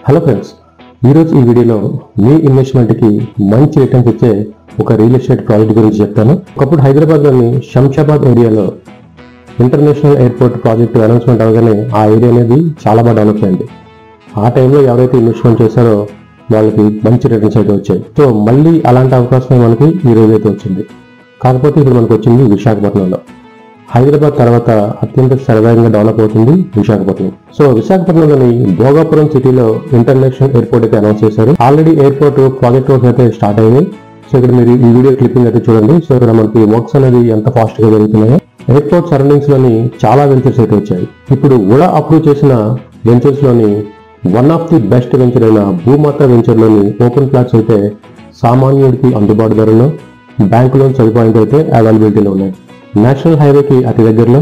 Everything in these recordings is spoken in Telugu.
హలో ఫ్రెండ్స్, ఈరోజు ఈ వీడియోలో మీ ఇన్వెస్ట్మెంట్కి మంచి రిటర్న్స్ ఇచ్చే ఒక రియల్ ఎస్టేట్ ప్రాజెక్ట్ గురించి చెప్తాను. ఒకప్పుడు హైదరాబాద్లోని శంషాబాద్ ఏరియాలో ఇంటర్నేషనల్ ఎయిర్పోర్ట్ ప్రాజెక్టు అనౌన్స్మెంట్ అవగానే ఆ ఏరియా అనేది చాలా బాగా డెవలప్ అయింది. ఆ టైంలో ఎవరైతే ఇన్వెస్ట్మెంట్ చేశారో వాళ్ళకి మంచి రిటర్న్స్ అయితే వచ్చాయి. సో మళ్ళీ అలాంటి అవకాశం మనకి ఈ రోజు అయితే వచ్చింది. కాకపోతే ఇప్పుడు మనకు వచ్చింది విశాఖపట్నంలో. హైదరాబాద్ తర్వాత అత్యంత సరదాగా డెవలప్ అవుతుంది విశాఖపట్నం. సో విశాఖపట్నంలోని భోగాపురం సిటీలో ఇంటర్నేషనల్ ఎయిర్పోర్ట్ అయితే అనౌన్స్ చేశారు. ఆల్రెడీ ఎయిర్పోర్ట్ ప్రాజెక్ట్ వర్క్స్ అయితే స్టార్ట్ అయ్యాయి. సో ఇక్కడ మీరు ఈ వీడియో క్లిప్పింగ్ అయితే చూడండి. సో ఇక్కడ మనకి వర్క్స్ అనేది ఎంత ఫాస్ట్ గా జరుగుతున్నాయో. ఎయిర్పోర్ట్ సరౌండింగ్స్ లోని చాలా వెంచర్స్ అయితే వచ్చాయి. ఇప్పుడు కూడా అప్రూవ్ చేసిన వెంచర్స్ లోని one of the best venture అయిన భూమాత వెంచర్ లోని ఓపెన్ ప్లాట్స్ అయితే సామాన్యుడికి అందుబాటు ధరలో బ్యాంకు లోన్ సదుపాయంతో అయితే అవైలబిలిటీలో ఉన్నాయి. నేషనల్ హైవేకి అతి దగ్గరలో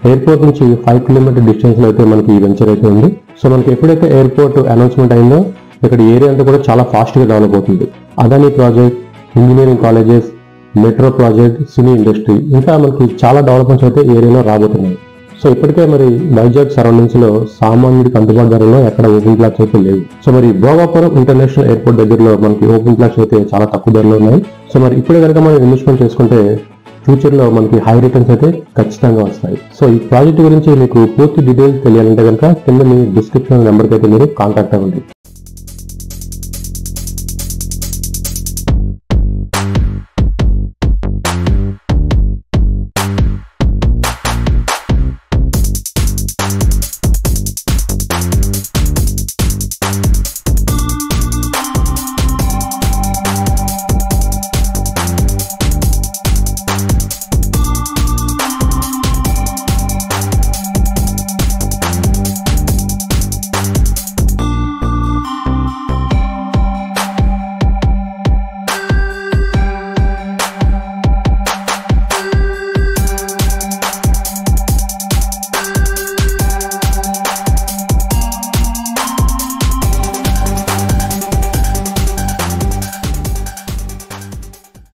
ఎయిర్పోర్ట్ నుంచి 5 కిలోమీటర్ డిస్టెన్స్ లో అయితే మనకి ఈ వెంచర్ అయితే ఉంది. సో మనకి ఎప్పుడైతే ఎయిర్పోర్ట్ అనౌన్స్మెంట్ అయిందో ఇక్కడ ఏరియా అంతా కూడా చాలా ఫాస్ట్ గా డెవలప్ అవుతుంది. Adani project, engineering colleges, metro project, cine industry, ఇంకా మనకి చాలా డెవలప్మెంట్స్ అయితే ఏరియాలో రాబోతున్నాయి. సో ఇప్పటికే మరి వైజాగ్ సరౌండింగ్స్ లో సామాన్యుడికి అందుబాటు ధరలో ఎక్కడ ఓపెన్ ప్లాట్స్ అయితే లేవు. సో మరి భోగాపురం ఇంటర్నేషనల్ ఎయిర్పోర్ట్ దగ్గరలో మనకి ఓపెన్ ప్లాట్స్ అయితే చాలా తక్కువ ధరలో ఉన్నాయి. సో మరి ఇప్పుడే కనుక మనం ఇన్వెస్ట్మెంట్ చేసుకుంటే ఫ్యూచర్ లో మనకి హై రిటర్న్స్ అయితే ఖచ్చితంగా వస్తాయి. సో ఈ ప్రాజెక్ట్ గురించి మీకు పూర్తి డీటెయిల్స్ తెలియాలంటే కనుక కింద మీ డిస్క్రిప్షన్ నెంబర్కి అయితే మీరు కాంటాక్ట్ అవ్వండి.